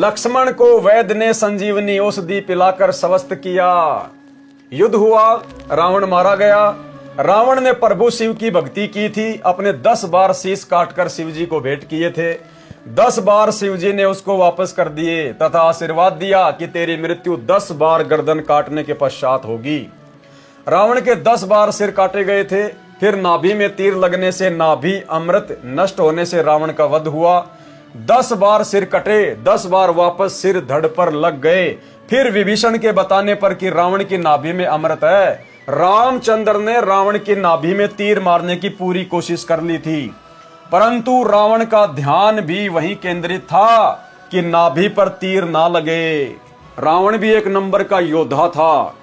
लक्ष्मण को वैद्य ने संजीवनी औषधि पिलाकर स्वस्थ किया। युद्ध हुआ, रावण मारा गया। रावण ने प्रभु शिव की भक्ति की थी, अपने 10 बार शीश काटकर शिव जी को भेंट किए थे। 10 बार शिव जी ने उसको वापस कर दिए तथा आशीर्वाद दिया कि तेरी मृत्यु 10 बार गर्दन काटने के पश्चात होगी। रावण के 10 बार सिर काटे गए थे। फिर नाभि में तीर लगने से नाभि अमृत नष्ट होने से रावण का वध हुआ। 10 बार सिर कटे, 10 बार वापस सिर धड़ पर लग गए। फिर विभीषण के बताने पर कि रावण की नाभि में अमृत है, रामचंद्र ने रावण की नाभि में तीर मारने की पूरी कोशिश कर ली थी, परंतु रावण का ध्यान भी वहीं केंद्रित था कि नाभि पर तीर ना लगे। रावण भी एक नंबर का योद्धा था,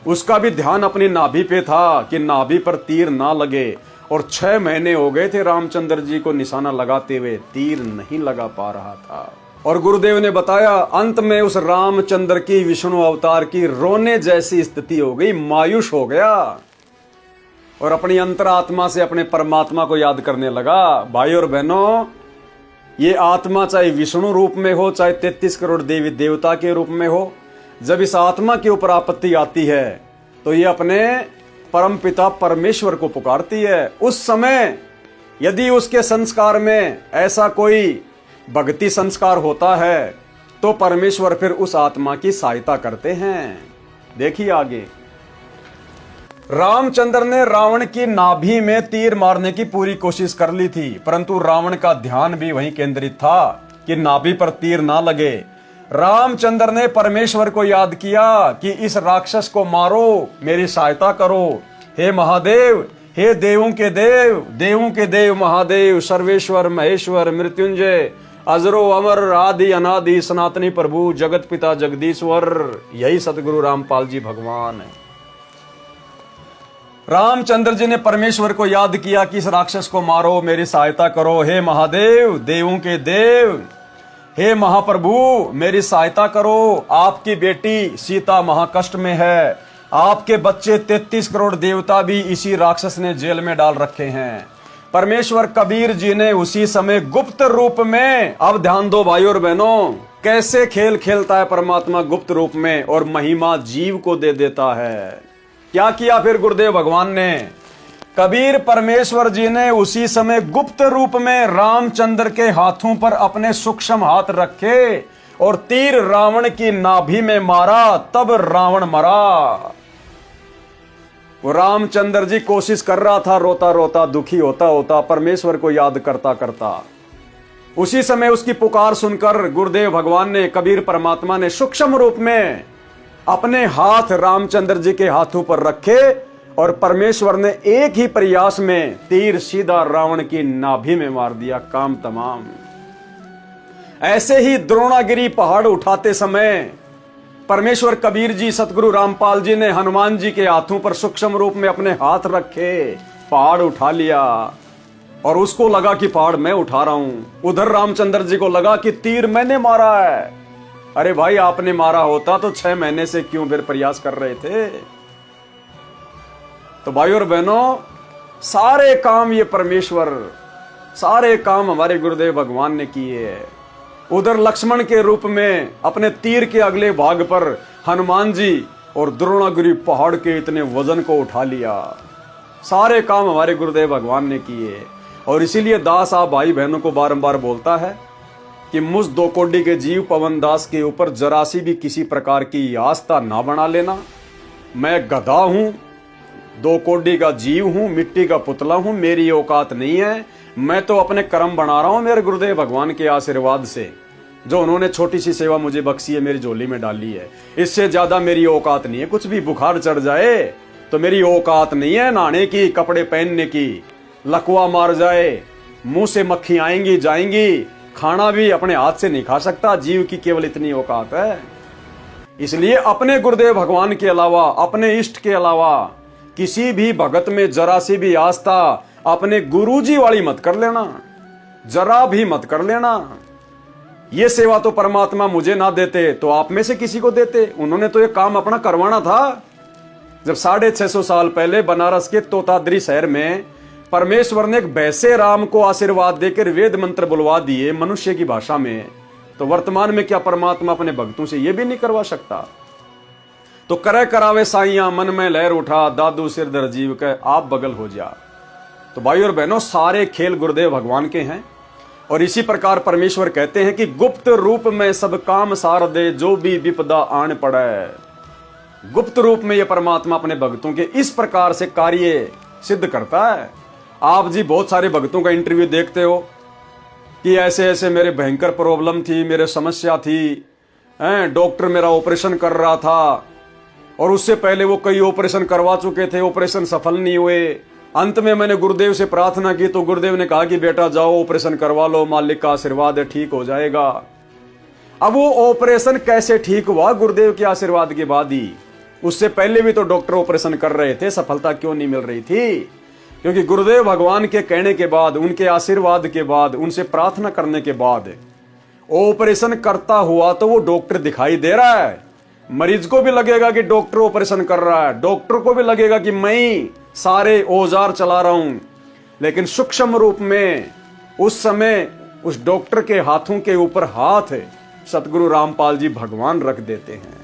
उसका भी ध्यान अपनी नाभि पे था कि नाभि पर तीर ना लगे। और 6 महीने हो गए थे रामचंद्र जी को निशाना लगाते हुए, तीर नहीं लगा पा रहा था। और गुरुदेव ने बताया अंत में उस रामचंद्र की विष्णु अवतार की रोने जैसी स्थिति हो गई, मायूस हो गया और अपनी अंतरात्मा से अपने परमात्मा को याद करने लगा। भाई और बहनों, ये आत्मा चाहे विष्णु रूप में हो, चाहे 33 करोड़ देवी देवता के रूप में हो, जब इस आत्मा के ऊपर आपत्ति आती है तो ये अपने परमपिता परमेश्वर को पुकारती है। उस समय यदि उसके संस्कार में ऐसा कोई भक्ति संस्कार होता है तो परमेश्वर फिर उस आत्मा की सहायता करते हैं। देखिए आगे, रामचंद्र ने रावण की नाभि में तीर मारने की पूरी कोशिश कर ली थी, परंतु रावण का ध्यान भी वहीं केंद्रित था कि नाभि पर तीर ना लगे। रामचंद्र ने परमेश्वर को याद किया कि इस राक्षस को मारो, मेरी सहायता करो। हे महादेव, हे देवों के देव, देवों के देव महादेव, सर्वेश्वर महेश्वर मृत्युंजय, अजरो अमर आदि अनादि सनातनी प्रभु जगत पिता जगदीश्वर, यही सतगुरु रामपाल जी भगवान है। रामचंद्र जी ने परमेश्वर को याद किया कि इस राक्षस को मारो, मेरी सहायता करो। हे महादेव, देवों के देव, हे महाप्रभु, मेरी सहायता करो। आपकी बेटी सीता महाकष्ट में है, आपके बच्चे 33 करोड़ देवता भी इसी राक्षस ने जेल में डाल रखे हैं। परमेश्वर कबीर जी ने उसी समय गुप्त रूप में, अब ध्यान दो भाई और बहनों, कैसे खेल खेलता है परमात्मा गुप्त रूप में और महिमा जीव को दे देता है। क्या किया फिर गुरुदेव भगवान ने? कबीर परमेश्वर जी ने उसी समय गुप्त रूप में रामचंद्र के हाथों पर अपने सूक्ष्म हाथ रखे और तीर रावण की नाभि में मारा, तब रावण मरा। वो रामचंद्र जी कोशिश कर रहा था, रोता रोता दुखी होता होता, परमेश्वर को याद करता करता। उसी समय उसकी पुकार सुनकर गुरुदेव भगवान ने, कबीर परमात्मा ने सूक्ष्म रूप में अपने हाथ रामचंद्र जी के हाथों पर रखे और परमेश्वर ने एक ही प्रयास में तीर सीधा रावण की नाभि में मार दिया। काम तमाम। ऐसे ही द्रोणागिरी पहाड़ उठाते समय परमेश्वर कबीर जी, सतगुरु रामपाल जी ने हनुमान जी के हाथों पर सूक्ष्म रूप में अपने हाथ रखे, पहाड़ उठा लिया और उसको लगा कि पहाड़ मैं उठा रहा हूं। उधर रामचंद्र जी को लगा कि तीर मैंने मारा है। अरे भाई, आपने मारा होता तो 6 महीने से क्यों फिर प्रयास कर रहे थे? तो भाई और बहनों, सारे काम ये परमेश्वर, सारे काम हमारे गुरुदेव भगवान ने किए हैं। उधर लक्ष्मण के रूप में अपने तीर के अगले भाग पर हनुमान जी और द्रोणागिरी पहाड़ के इतने वजन को उठा लिया। सारे काम हमारे गुरुदेव भगवान ने किए। और इसीलिए दास आप भाई बहनों को बारंबार बोलता है कि मुझ 2 कोड़ी के जीव पवन दास के ऊपर जरा सी भी किसी प्रकार की आस्था ना बना लेना। मैं गधा हूं, 2 कोड़ी का जीव हूं, मिट्टी का पुतला हूं, मेरी औकात नहीं है। मैं तो अपने कर्म बना रहा हूं मेरे गुरुदेव भगवान के आशीर्वाद से, जो उन्होंने छोटी सी सेवा मुझे बख्शी है, मेरी झोली में डाली है। इससे ज्यादा मेरी औकात नहीं है। कुछ भी बुखार चढ़ जाए तो मेरी औकात नहीं है नहाने की, कपड़े पहनने की। लकवा मार जाए, मुंह से मक्खी आएंगी जाएंगी, खाना भी अपने हाथ से नहीं खा सकता। जीव की केवल इतनी औकात है। इसलिए अपने गुरुदेव भगवान के अलावा, अपने इष्ट के अलावा किसी भी भगत में जरा सी भी आस्था अपने गुरुजी वाली मत कर लेना, जरा भी मत कर लेना। ये सेवा तो परमात्मा मुझे ना देते तो आप में से किसी को देते। उन्होंने तो ये काम अपना करवाना था। जब 650 साल पहले बनारस के तोताद्री शहर में परमेश्वर ने एक वैसे राम को आशीर्वाद देकर वेद मंत्र बुलवा दिए मनुष्य की भाषा में, तो वर्तमान में क्या परमात्मा अपने भक्तों से यह भी नहीं करवा सकता? तो करे करावे साइया मन में लहर उठा, दादू सिर दर जीव के आप बगल हो जा। तो भाई और बहनों, सारे खेल गुरुदेव भगवान के हैं। और इसी प्रकार परमेश्वर कहते हैं कि गुप्त रूप में सब काम सार दे, जो भी विपदा आन पड़े। गुप्त रूप में यह परमात्मा अपने भक्तों के इस प्रकार से कार्य सिद्ध करता है। आप जी बहुत सारे भक्तों का इंटरव्यू देखते हो कि ऐसे ऐसे मेरे भयंकर प्रॉब्लम थी, मेरे समस्या थी, डॉक्टर मेरा ऑपरेशन कर रहा था और उससे पहले वो कई ऑपरेशन करवा चुके थे, ऑपरेशन सफल नहीं हुए। अंत में मैंने गुरुदेव से प्रार्थना की तो गुरुदेव ने कहा कि बेटा जाओ ऑपरेशन करवा लो, मालिक का आशीर्वाद है, ठीक हो जाएगा। अब वो ऑपरेशन कैसे ठीक हुआ? गुरुदेव के आशीर्वाद के बाद ही। उससे पहले भी तो डॉक्टर ऑपरेशन कर रहे थे, सफलता क्यों नहीं मिल रही थी? क्योंकि गुरुदेव भगवान के कहने के बाद, उनके आशीर्वाद के बाद, उनसे प्रार्थना करने के बाद ऑपरेशन करता हुआ तो वो डॉक्टर दिखाई दे रहा है। मरीज को भी लगेगा कि डॉक्टर ऑपरेशन कर रहा है, डॉक्टर को भी लगेगा कि मैं सारे औजार चला रहा हूं, लेकिन सूक्ष्म रूप में उस समय उस डॉक्टर के हाथों के ऊपर हाथ सतगुरु रामपाल जी भगवान रख देते हैं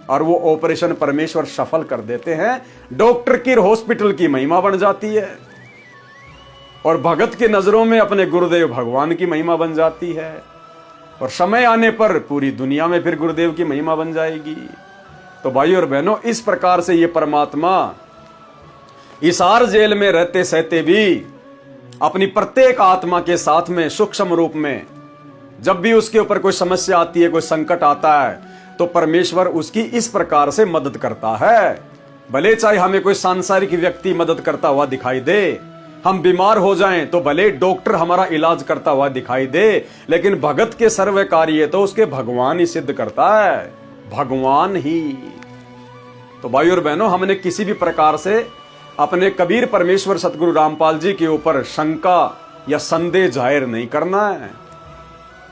और वो ऑपरेशन परमेश्वर सफल कर देते हैं। डॉक्टर की हॉस्पिटल की महिमा बन जाती है और भगत की नजरों में अपने गुरुदेव भगवान की महिमा बन जाती है। और समय आने पर पूरी दुनिया में फिर गुरुदेव की महिमा बन जाएगी। तो भाई और बहनों, इस प्रकार से ये परमात्मा हिसार जेल में रहते सहते भी अपनी प्रत्येक आत्मा के साथ में सूक्ष्म रूप में जब भी उसके ऊपर कोई समस्या आती है, कोई संकट आता है, तो परमेश्वर उसकी इस प्रकार से मदद करता है। भले चाहे हमें कोई सांसारिक व्यक्ति मदद करता हुआ दिखाई दे, हम बीमार हो जाएं तो भले डॉक्टर हमारा इलाज करता हुआ दिखाई दे, लेकिन भगत के सर्व कार्य तो उसके भगवान ही सिद्ध करता है, भगवान ही। तो भाई और बहनों, हमने किसी भी प्रकार से अपने कबीर परमेश्वर सतगुरु रामपाल जी के ऊपर शंका या संदेह जाहिर नहीं करना है।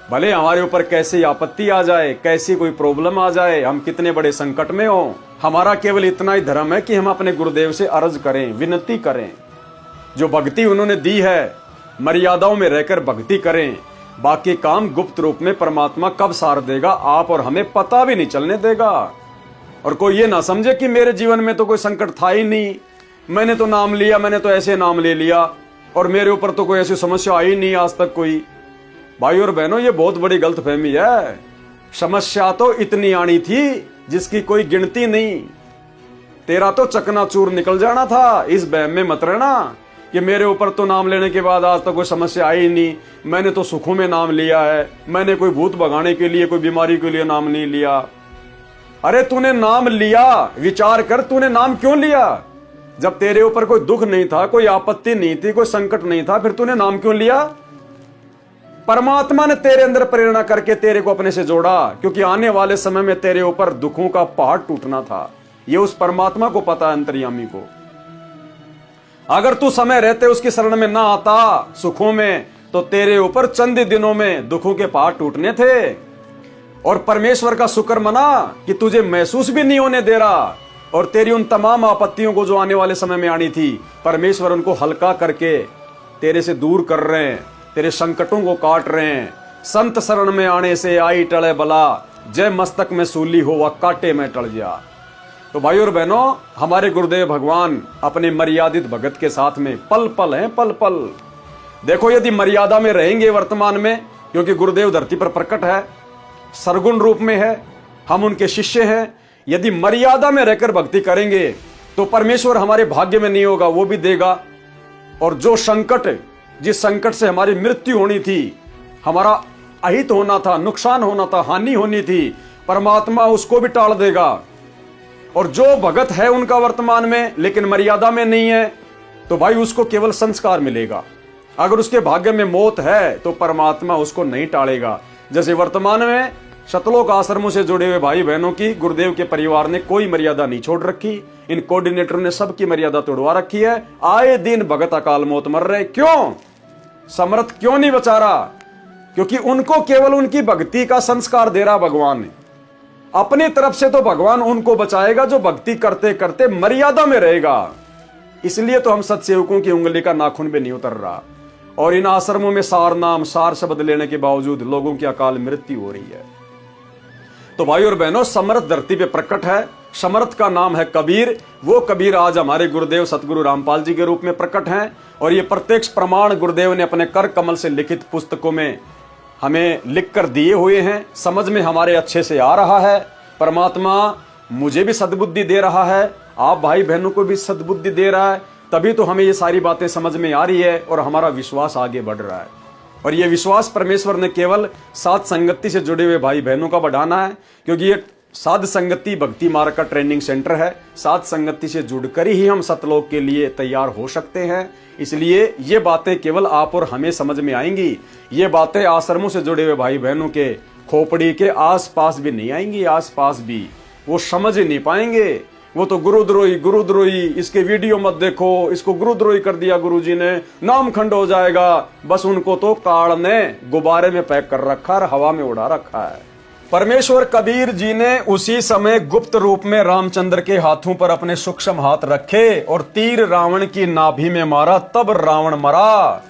भले हमारे ऊपर कैसी आपत्ति आ जाए, कैसी कोई प्रॉब्लम आ जाए, हम कितने बड़े संकट में हो, हमारा केवल इतना ही धर्म है कि हम अपने गुरुदेव से अर्ज करें, विनती करें। जो भक्ति उन्होंने दी है, मर्यादाओं में रहकर भक्ति करें। बाकी काम गुप्त रूप में परमात्मा कब सार देगा, आप और हमें पता भी नहीं चलने देगा। और कोई ये ना समझे कि मेरे जीवन में तो कोई संकट था ही नहीं, मैंने तो नाम लिया, मैंने तो ऐसे नाम ले लिया और मेरे ऊपर तो कोई ऐसी समस्या आई नहीं आज तक कोई। भाई और बहनों, ये बहुत बड़ी गलतफहमी है। समस्या तो इतनी आनी थी जिसकी कोई गिनती नहीं। तेरा तो चकनाचूर निकल जाना था। इस बहम में मत रहना कि मेरे ऊपर तो नाम लेने के बाद आज तक कोई समस्या आई नहीं, मैंने तो सुखों में नाम लिया है, मैंने कोई भूत भगाने के लिए, कोई बीमारी के लिए नाम नहीं लिया। अरे तूने नाम लिया, विचार कर, तूने नाम क्यों लिया? जब तेरे ऊपर कोई दुख नहीं था, कोई आपत्ति नहीं थी, कोई संकट नहीं था, फिर तूने नाम क्यों लिया? परमात्मा ने तेरे अंदर प्रेरणा करके तेरे को अपने से जोड़ा, क्योंकि आने वाले समय में तेरे ऊपर दुखों का पहाड़ टूटना था। ये उस परमात्मा को पता है, अंतर्यामी को। अगर तू समय रहते उसकी शरण में ना आता सुखों में, तो तेरे ऊपर चंद दिनों में दुखों के पहाड़ टूटने थे। और परमेश्वर का शुक्र मना कि तुझे महसूस भी नहीं होने दे रहा, और तेरी उन तमाम आपत्तियों को जो आने वाले समय में आनी थी, परमेश्वर उनको हल्का करके तेरे से दूर कर रहे हैं, तेरे संकटों को काट रहे हैं। संत शरण में आने से आई टले बला, जय मस्तक में सूली हो व काटे में टल जा। तो भाई और बहनों, हमारे गुरुदेव भगवान अपने मर्यादित भगत के साथ में पल पल हैं, पल पल। देखो, यदि मर्यादा में रहेंगे वर्तमान में, क्योंकि गुरुदेव धरती पर प्रकट है, सरगुण रूप में है, हम उनके शिष्य हैं। यदि मर्यादा में रहकर भक्ति करेंगे तो परमेश्वर हमारे भाग्य में नहीं होगा, वो भी देगा। और जो संकट, जिस संकट से हमारी मृत्यु होनी थी, हमारा अहित होना था, नुकसान होना था, हानि होनी थी, परमात्मा उसको भी टाल देगा। और जो भगत है उनका वर्तमान में लेकिन मर्यादा में नहीं है, तो भाई उसको केवल संस्कार मिलेगा। अगर उसके भाग्य में मौत है तो परमात्मा उसको नहीं टालेगा। जैसे वर्तमान में शतलोक आश्रमों से जुड़े हुए भाई बहनों की गुरुदेव के परिवार ने कोई मर्यादा नहीं छोड़ रखी, इन कोऑर्डिनेटर ने सबकी मर्यादा तोड़वा रखी है। आए दिन भगत अकाल मौत मर रहे, क्यों? समर्थ क्यों नहीं बचा रहा? क्योंकि उनको केवल उनकी भक्ति का संस्कार दे रहा भगवान। अपनी तरफ से तो भगवान उनको बचाएगा जो भक्ति करते करते मर्यादा में रहेगा। इसलिए तो हम सत्सेवकों की उंगली का नाखून भी नहीं उतर रहा। और इन आश्रमों में सार नाम सार शब्द लेने के बावजूद लोगों की अकाल मृत्यु हो रही है। तो भाई और बहनों, समर्थ धरती पे प्रकट है। समर्थ का नाम है कबीर। वो कबीर आज हमारे गुरुदेव सतगुरु रामपाल जी के रूप में प्रकट हैं और ये प्रत्यक्ष प्रमाण गुरुदेव ने अपने कर कमल से लिखित पुस्तकों में हमें लिख कर दिए हुए हैं। समझ में हमारे अच्छे से आ रहा है। परमात्मा मुझे भी सद्बुद्धि दे रहा है, आप भाई बहनों को भी सद्बुद्धि दे रहा है, तभी तो हमें ये सारी बातें समझ में आ रही है और हमारा विश्वास आगे बढ़ रहा है। और ये विश्वास परमेश्वर ने केवल साध संगति से जुड़े हुए भाई बहनों का बढ़ाना है, क्योंकि ये साध संगति भक्ति मार्ग का ट्रेनिंग सेंटर है। साध संगति से जुड़कर ही हम सतलोक के लिए तैयार हो सकते हैं। इसलिए ये बातें केवल आप और हमें समझ में आएंगी। ये बातें आश्रमों से जुड़े हुए भाई बहनों के खोपड़ी के आसपास भी नहीं आएंगी। आसपास भी वो समझ ही नहीं पाएंगे। वो तो गुरुद्रोही, इसके वीडियो मत देखो, इसको गुरुद्रोही कर दिया गुरुजी ने, नाम खंड हो जाएगा। बस उनको तो काल ने गुब्बारे में पैक कर रखा है, हवा में उड़ा रखा है। परमेश्वर कबीर जी ने उसी समय गुप्त रूप में रामचंद्र के हाथों पर अपने सूक्ष्म हाथ रखे और तीर रावण की नाभि में मारा, तब रावण मरा।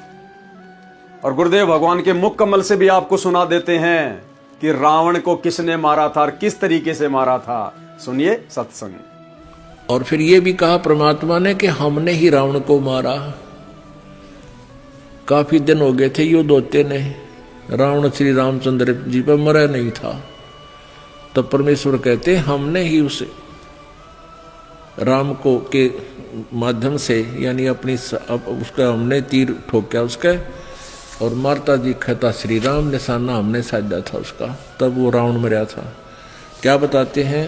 और गुरुदेव भगवान के मुख कमल से भी आपको सुना देते हैं कि रावण को किसने मारा था और किस तरीके से मारा था। सुनिए सत्संग। और फिर ये भी कहा परमात्मा ने कि हमने ही रावण को मारा। काफी दिन हो गए थे युद्ध होते ने, रावण श्री रामचंद्र जी पर मरा नहीं था। तब परमेश्वर कहते हमने ही उसे राम को के माध्यम से, यानी अपनी उसका हमने तीर ठोका उसका, और मारता दिखा श्री राम, निशाना हमने साधा था उसका, तब वो रावण मरा था। क्या बताते हैं,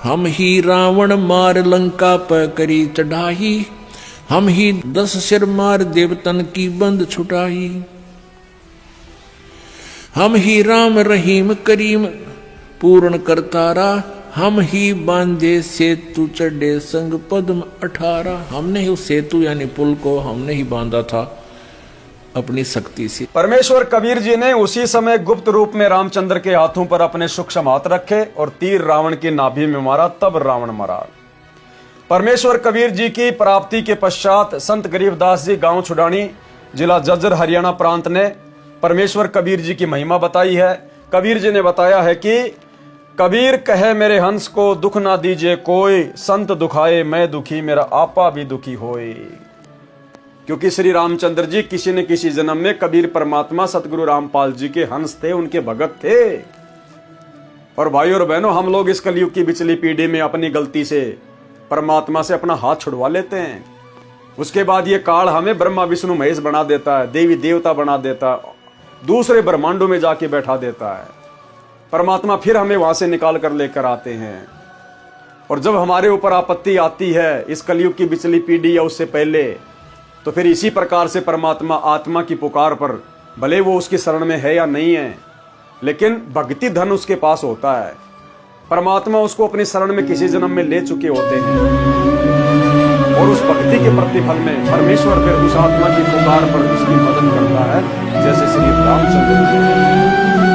हम ही रावण मार लंका पर करी चढ़ाई, हम ही 10 सिर मार देवतन की बंद छुटाई, हम ही राम रहीम करीम पूर्ण करतारा, हम ही बांधे सेतु चढ़े संग पद्म 18। हमने ही उस सेतु यानी पुल को हमने ही बांधा था अपनी शक्ति से। परमेश्वर कबीर जी ने उसी समय गुप्त रूप में रामचंद्र के हाथों पर अपने सूक्ष्म हाथ रखे और तीर रावण की नाभि में मारा, तब रावण मरा। परमेश्वर कबीर जी की प्राप्ति के पश्चात संत गरीबदास जी गांव छुडानी, जिला जज्जर, हरियाणा प्रांत ने परमेश्वर कबीर जी की महिमा बताई है। कबीर जी ने बताया है कि कबीर कहे मेरे हंस को दुख ना दीजिए कोई, संत दुखाए मैं दुखी मेरा आपा भी दुखी होए। क्योंकि श्री रामचंद्र जी किसी न किसी जन्म में कबीर परमात्मा सतगुरु रामपाल जी के हंस थे, उनके भगत थे। और भाई और बहनों, हम लोग इस कलयुग की बिचली पीढ़ी में अपनी गलती से परमात्मा से अपना हाथ छुड़वा लेते हैं। उसके बाद ये काल हमें ब्रह्मा विष्णु महेश बना देता है, देवी देवता बना देता है, दूसरे ब्रह्मांडों में जाके बैठा देता है। परमात्मा फिर हमें वहां से निकाल कर लेकर आते हैं। और जब हमारे ऊपर आपत्ति आती है इस कलयुग की बिचली पीढ़ी या उससे पहले, तो फिर इसी प्रकार से परमात्मा आत्मा की पुकार पर, भले वो उसकी शरण में है या नहीं है, लेकिन भक्ति धन उसके पास होता है। परमात्मा उसको अपनी शरण में किसी जन्म में ले चुके होते हैं और उस भक्ति के प्रतिफल में परमेश्वर फिर उस आत्मा की पुकार पर उसकी मदद करता है, जैसे श्री रामचंद्र जी।